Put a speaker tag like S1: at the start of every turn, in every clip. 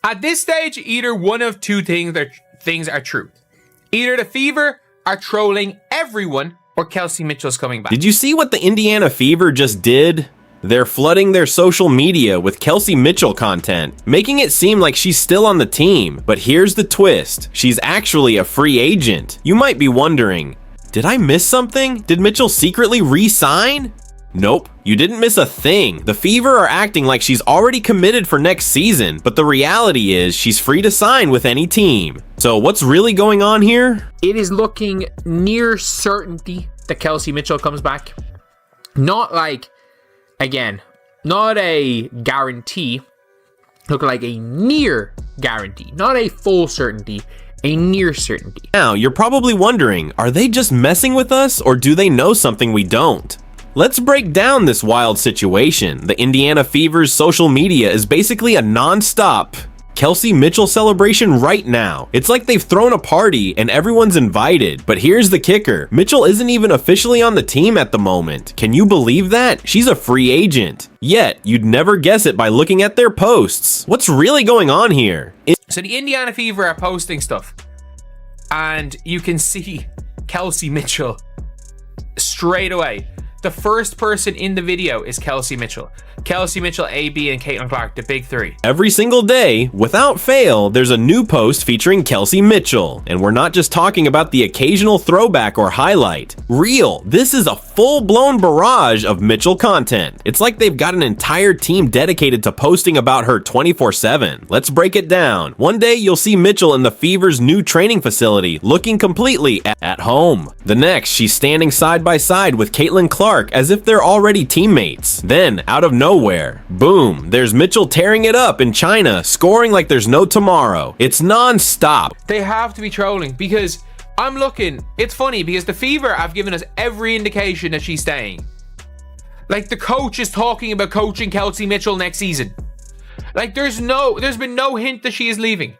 S1: At this stage, either one of two things are true. Either the Fever are trolling everyone, or Kelsey Mitchell's coming back.
S2: Did you see what the Indiana Fever just did? They're flooding their social media with Kelsey Mitchell content, making it seem like she's still on the team. But here's the twist. She's actually a free agent. You might be wondering, did I miss something? Did Mitchell secretly re-sign? Nope, you didn't miss a thing. The Fever are acting like she's already committed for next season, but the reality is she's free to sign with any team. So what's really going on here?
S1: It is looking near certainty that Kelsey Mitchell comes back. Not like, again, not a guarantee. Looking like a near guarantee, not a full certainty. A near certainty.
S2: Now, you're probably wondering, are they just messing with us, or do they know something we don't? Let's break down this wild situation. The Indiana Fever's social media is basically a non-stop Kelsey Mitchell celebration right now. It's like they've thrown a party and everyone's invited. But here's the kicker. Mitchell isn't even officially on the team at the moment. Can you believe that? She's a free agent. Yet, you'd never guess it by looking at their posts. What's really going on here?
S1: So the Indiana Fever are posting stuff, and you can see Kelsey Mitchell straight away. The first person in the video is Kelsey Mitchell. Kelsey Mitchell, AB, and Caitlin Clark, the big three.
S2: Every single day, without fail, there's a new post featuring Kelsey Mitchell. And we're not just talking about the occasional throwback or highlight. Real, this is a full-blown barrage of Mitchell content. It's like they've got an entire team dedicated to posting about her 24/7. Let's break it down. One day, you'll see Mitchell in the Fever's new training facility, looking completely at home. The next, she's standing side by side with Caitlin Clark as if they're already teammates. Then, out of nowhere, boom, there's Mitchell tearing it up in China, scoring like there's no tomorrow. It's non-stop.
S1: They have to be trolling, because I'm looking, it's funny because the Fever have given us every indication that she's staying. Like, the coach is talking about coaching Kelsey Mitchell next season. Like, there's been no hint that she is leaving.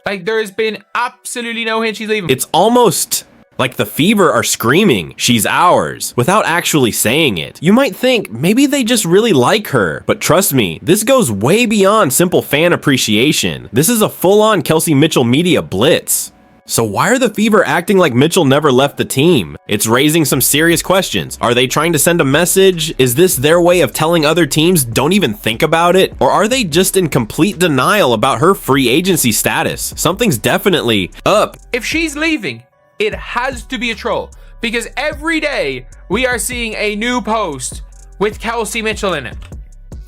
S1: Like, there's been absolutely no hint she's leaving.
S2: It's almost like the Fever are screaming, "She's ours," without actually saying it. You might think maybe they just really like her, but trust me, this goes way beyond simple fan appreciation. This is a full-on Kelsey Mitchell media blitz. So why are the Fever acting like Mitchell never left the team? It's raising some serious questions. Are they trying to send a message? Is this their way of telling other teams don't even think about it? Or are they just in complete denial about her free agency status? Something's definitely up.
S1: If she's leaving, it has to be a troll, because every day we are seeing a new post with Kelsey Mitchell in it.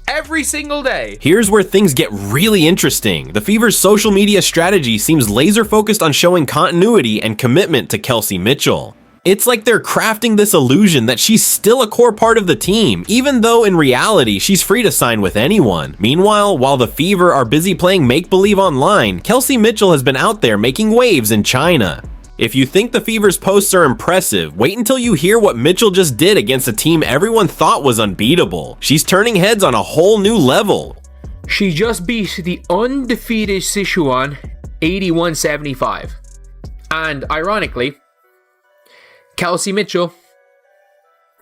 S1: Every single day.
S2: Here's where things get really interesting. The Fever's social media strategy seems laser focused on showing continuity and commitment to Kelsey Mitchell. It's like they're crafting this illusion that she's still a core part of the team, even though in reality, she's free to sign with anyone. Meanwhile, while the Fever are busy playing make-believe online, Kelsey Mitchell has been out there making waves in China. If you think the Fever's posts are impressive, wait until you hear what Mitchell just did against a team everyone thought was unbeatable. She's turning heads on a whole new level.
S1: She just beat the undefeated Sichuan 81-75. And ironically, Kelsey Mitchell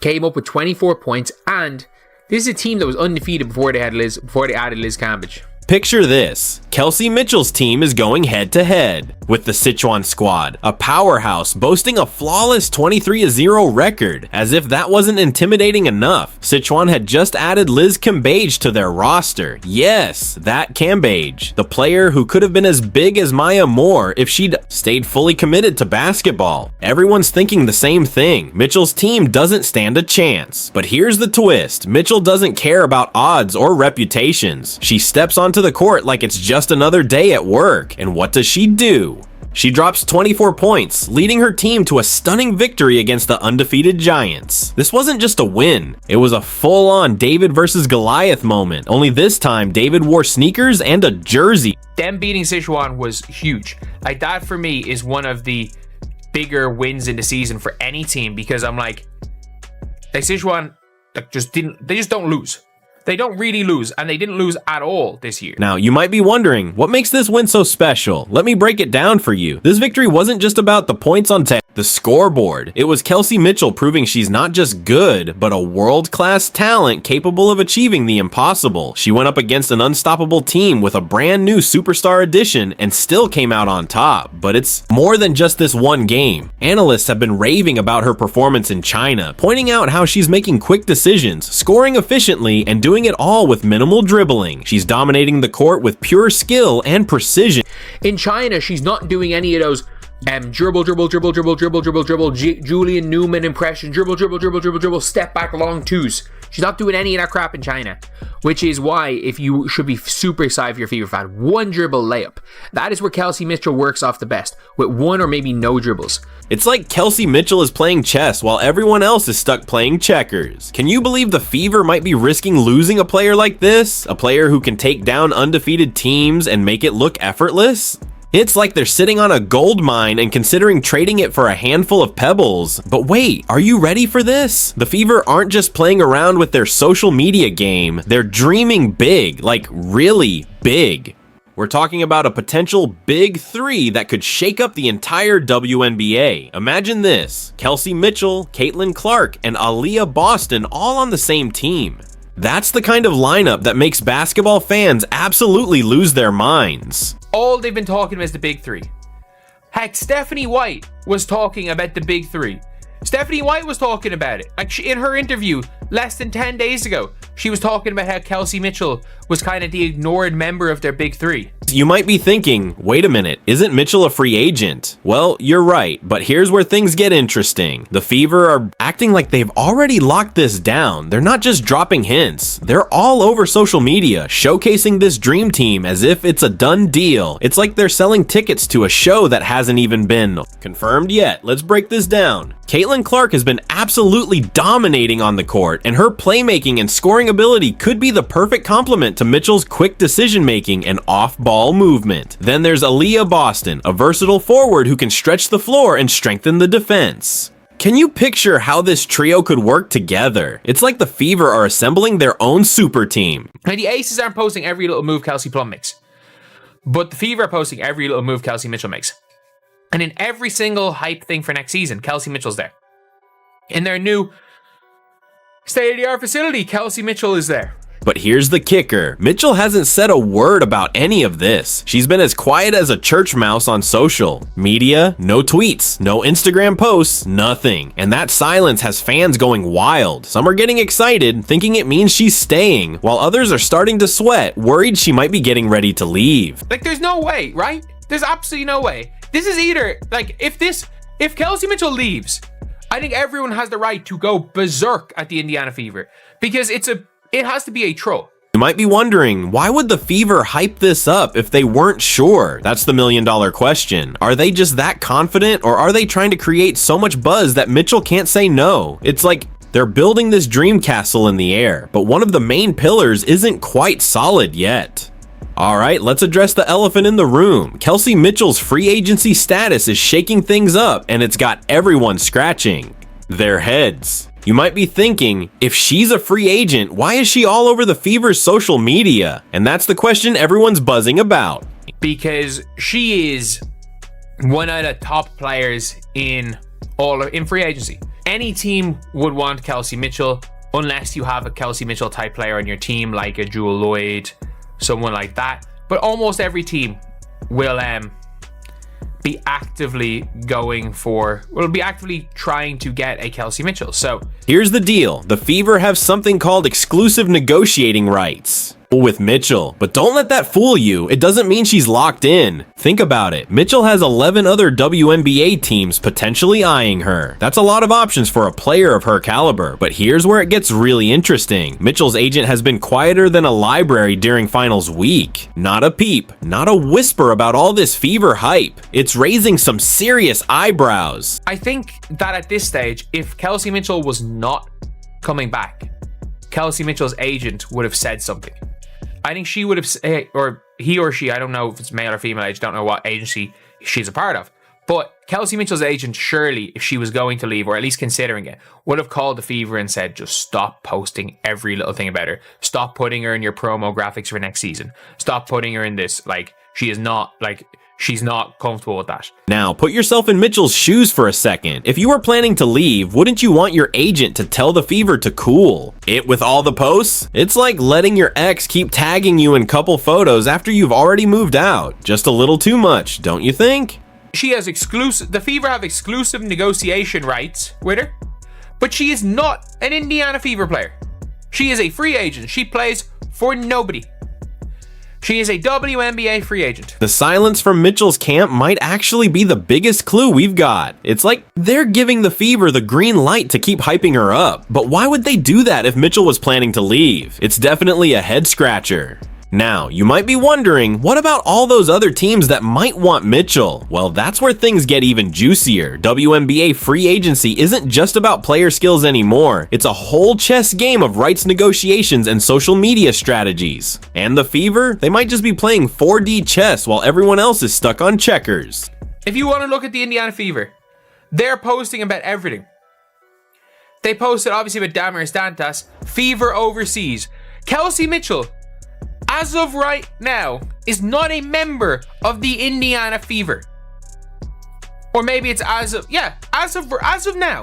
S1: came up with 24 points, and this is a team that was undefeated before they added Liz Cambridge.
S2: Picture this. Kelsey Mitchell's team is going head-to-head with the Sichuan squad, a powerhouse boasting a flawless 23-0 record. As if that wasn't intimidating enough, Sichuan had just added Liz Cambage to their roster. Yes, that Cambage, the player who could have been as big as Maya Moore if she'd stayed fully committed to basketball. Everyone's thinking the same thing. Mitchell's team doesn't stand a chance. But here's the twist. Mitchell doesn't care about odds or reputations. She steps onto the court like it's just another day at work. And what does she do? She drops 24 points, leading her team to a stunning victory against the undefeated Giants. This wasn't just a win, it was a full-on David versus Goliath moment, only this time David wore sneakers and a jersey.
S1: Them beating Sichuan was huge. Like, that for me is one of the bigger wins in the season for any team, because I'm like Sichuan they just don't lose. They don't really lose, and they didn't lose at all this year.
S2: Now, you might be wondering, what makes this win so special? Let me break it down for you. This victory wasn't just about the points on The scoreboard. It was Kelsey Mitchell proving she's not just good, but a world-class talent capable of achieving the impossible. She went up against an unstoppable team with a brand new superstar addition and still came out on top. But it's more than just this one game. Analysts have been raving about her performance in China, pointing out how she's making quick decisions, scoring efficiently, and doing it all with minimal dribbling. She's dominating the court with pure skill and precision.
S1: In China, she's not doing any of those dribble, Julian Newman impression, dribble, step back, long twos. She's not doing any of that crap in China, which is why if you should be super excited if you're a Fever fan, one dribble layup. That is where Kelsey Mitchell works off the best, with one or maybe no dribbles.
S2: It's like Kelsey Mitchell is playing chess while everyone else is stuck playing checkers. Can you believe the Fever might be risking losing a player like this? A player who can take down undefeated teams and make it look effortless? It's like they're sitting on a gold mine and considering trading it for a handful of pebbles. But wait, are you ready for this? The Fever aren't just playing around with their social media game, they're dreaming big, like really big. We're talking about a potential big three that could shake up the entire WNBA. Imagine this: Kelsey Mitchell, Caitlin Clark, and Aaliyah Boston all on the same team. That's the kind of lineup that makes basketball fans absolutely lose their minds.
S1: All they've been talking about is the big three. Heck, Stephanie White was talking about the big three. Stephanie White was talking about it. Like in her interview less than 10 days ago, she was talking about how Kelsey Mitchell was kind of the ignored member of their big three.
S2: You might be thinking, wait a minute, isn't Mitchell a free agent? Well, you're right, but here's where things get interesting. The Fever are acting like they've already locked this down. They're not just dropping hints. They're all over social media, showcasing this dream team as if it's a done deal. It's like they're selling tickets to a show that hasn't even been confirmed yet. Let's break this down. Caitlin Clark has been absolutely dominating on the court, and her playmaking and scoring ability could be the perfect complement to Mitchell's quick decision-making and off-ball movement. Then there's Aaliyah Boston, a versatile forward who can stretch the floor and strengthen the defense. Can you picture how this trio could work together? It's like the Fever are assembling their own super team.
S1: Now, the Aces aren't posting every little move Kelsey Plum makes, but the Fever are posting every little move Kelsey Mitchell makes. And in every single hype thing for next season, Kelsey Mitchell's there. In their new state-of-the-art facility, Kelsey Mitchell is there.
S2: But here's the kicker. Mitchell hasn't said a word about any of this. She's been as quiet as a church mouse on social media. No tweets, no Instagram posts, nothing. And that silence has fans going wild. Some are getting excited, thinking it means she's staying, while others are starting to sweat, worried she might be getting ready to leave.
S1: Like, there's no way, right? There's absolutely no way. This is either, like, if Kelsey Mitchell leaves, I think everyone has the right to go berserk at the Indiana Fever, because it has to be a troll.
S2: You might be wondering, why would the Fever hype this up if they weren't sure? That's the million-dollar question. Are they just that confident, or are they trying to create so much buzz that Mitchell can't say no? It's like they're building this dream castle in the air, but one of the main pillars isn't quite solid yet. Alright, let's address the elephant in the room. Kelsey Mitchell's free agency status is shaking things up, and it's got everyone scratching their heads. You might be thinking, if she's a free agent, why is she all over the Fever's social media? And that's the question everyone's buzzing about.
S1: Because she is one of the top players in free agency. Any team would want Kelsey Mitchell, unless you have a Kelsey Mitchell type player on your team, like a Jewel Lloyd, someone like that. But almost every team will be actively trying to get a Kelsey Mitchell. So
S2: here's the deal. The Fever have something called exclusive negotiating rights with Mitchell, but don't let that fool you. It doesn't mean she's locked in. Think about it. Mitchell has 11 other WNBA teams potentially eyeing her. That's a lot of options for a player of her caliber, but here's where it gets really interesting. Mitchell's agent has been quieter than a library during finals week. Not a peep, not a whisper about all this Fever hype. It's raising some serious eyebrows.
S1: I think that at this stage, if Kelsey Mitchell was not coming back, Kelsey Mitchell's agent would have said something. I think she would have said, or he or she, I don't know if it's male or female, I just don't know what agency she's a part of. But Kelsey Mitchell's agent, surely, if she was going to leave, or at least considering it, would have called the Fever and said, just stop posting every little thing about her. Stop putting her in your promo graphics for next season. Stop putting her in this. Like, she is not, like, she's not comfortable with that.
S2: Now, put yourself in Mitchel's shoes for a second. If you were planning to leave, wouldn't you want your agent to tell the Fever to cool it with all the posts? It's like letting your ex keep tagging you in couple photos after you've already moved out. Just a little too much, don't you think?
S1: The Fever have exclusive negotiation rights with her, but she is not an Indiana Fever player. She is a free agent. She plays for nobody. She is a WNBA free agent.
S2: The silence from Mitchel's camp might actually be the biggest clue we've got. It's like they're giving the Fever the green light to keep hyping her up. But why would they do that if Mitchel was planning to leave? It's definitely a head scratcher. Now, you might be wondering, what about all those other teams that might want Mitchel? Well, that's where things get even juicier. WNBA free agency isn't just about player skills anymore. It's a whole chess game of rights negotiations and social media strategies. And the Fever, they might just be playing 4D chess while everyone else is stuck on checkers.
S1: If you want to look at the Indiana Fever, they're posting about everything. They posted obviously with Damaris Dantas, Fever overseas. Kelsey Mitchell, as of right now, is not a member of the Indiana Fever. Or maybe it's as of now.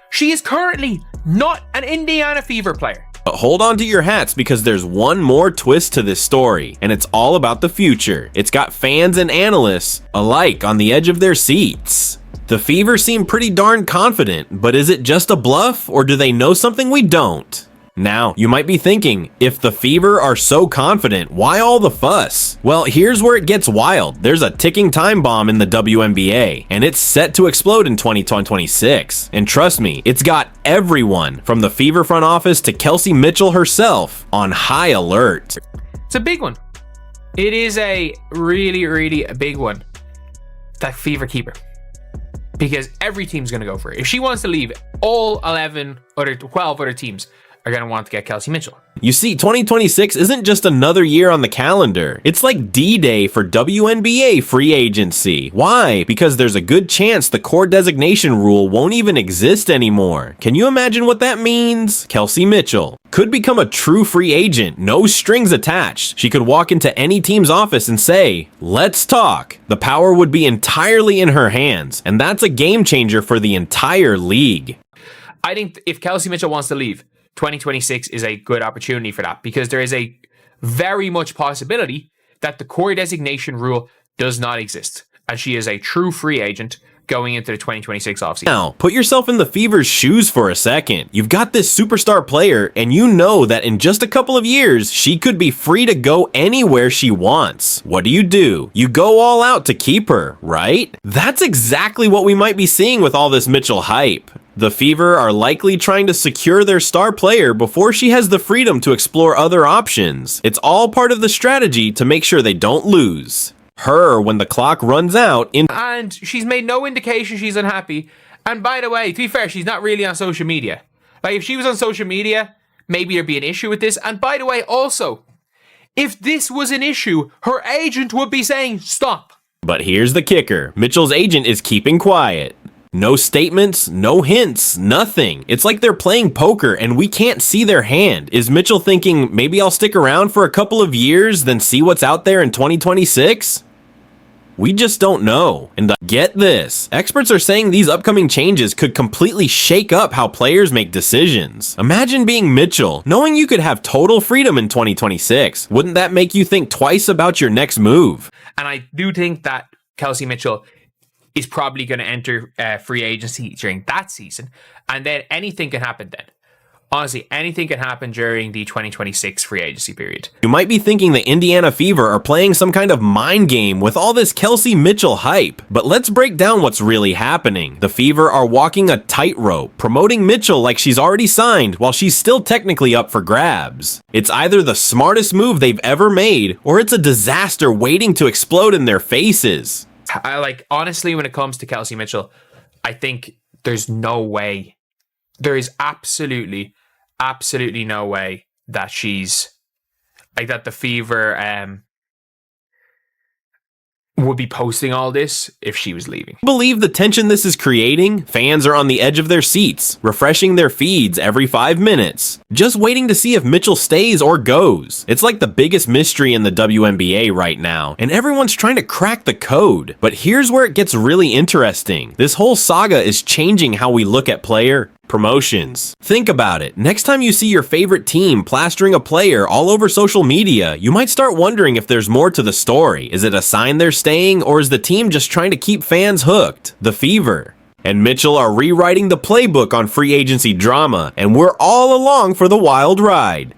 S1: She is currently not an Indiana Fever player.
S2: But hold on to your hats because there's one more twist to this story, and it's all about the future. It's got fans and analysts alike on the edge of their seats. The Fever seem pretty darn confident, but is it just a bluff, or do they know something we don't? Now, you might be thinking, if the Fever are so confident, why all the fuss? Well, here's where it gets wild. There's a ticking time bomb in the WNBA, and it's set to explode in 2026. And trust me, it's got everyone from the Fever front office to Kelsey Mitchel herself on high alert.
S1: It's a big one. It is a really, really big one. That Fever keeper. Because every team's going to go for it. If she wants to leave, all 12 other teams are going to want to get Kelsey Mitchel.
S2: You see, 2026 isn't just another year on the calendar. It's like D-Day for WNBA free agency. Why? Because there's a good chance the core designation rule won't even exist anymore. Can you imagine what that means? Kelsey Mitchel could become a true free agent, no strings attached. She could walk into any team's office and say, "Let's talk." The power would be entirely in her hands, and that's a game changer for the entire league.
S1: I think if Kelsey Mitchel wants to leave, 2026 is a good opportunity for that, because there is a very much possibility that the core designation rule does not exist, and she is a true free agent going into the 2026 offseason.
S2: Now, put yourself in the Fever's shoes for a second. You've got this superstar player, and you know that in just a couple of years, she could be free to go anywhere she wants. What do? You go all out to keep her, right? That's exactly what we might be seeing with all this Mitchel hype. The Fever are likely trying to secure their star player before she has the freedom to explore other options. It's all part of the strategy to make sure they don't lose her when the clock runs out.
S1: And she's made no indication she's unhappy. And by the way, to be fair, she's not really on social media. Like, if she was on social media, maybe there'd be an issue with this. And by the way, also, if this was an issue, her agent would be saying, stop.
S2: But here's the kicker. Mitchel's agent is keeping quiet. No statements, no hints, nothing. It's like they're playing poker and we can't see their hand. Is Mitchel thinking, maybe I'll stick around for a couple of years, then see what's out there in 2026? We just don't know. And get this, experts are saying these upcoming changes could completely shake up how players make decisions. Imagine being Mitchel, knowing you could have total freedom in 2026. Wouldn't that make you think twice about your next move?
S1: And I do think that Kelsey Mitchel is probably going to enter free agency during that season. And then anything can happen then. Honestly, anything can happen during the 2026 free agency period.
S2: You might be thinking the Indiana Fever are playing some kind of mind game with all this Kelsey Mitchel hype. But let's break down what's really happening. The Fever are walking a tightrope, promoting Mitchel like she's already signed while she's still technically up for grabs. It's either the smartest move they've ever made, or it's a disaster waiting to explode in their faces.
S1: Honestly, when it comes to Kelsey Mitchel, I think there's no way. There is absolutely no way that she's that the Fever would be posting all this if she was leaving.
S2: Believe the tension this is creating? Fans are on the edge of their seats, refreshing their feeds every 5 minutes, just waiting to see if Mitchel stays or goes. It's like the biggest mystery in the WNBA right now, and everyone's trying to crack the code. But here's where it gets really interesting. This whole saga is changing how we look at player promotions. Think about it. Next time you see your favorite team plastering a player all over social media, you might start wondering if there's more to the story. Is it a sign they're staying, or is the team just trying to keep fans hooked? The Fever and Mitchel are rewriting the playbook on free agency drama, and we're all along for the wild ride.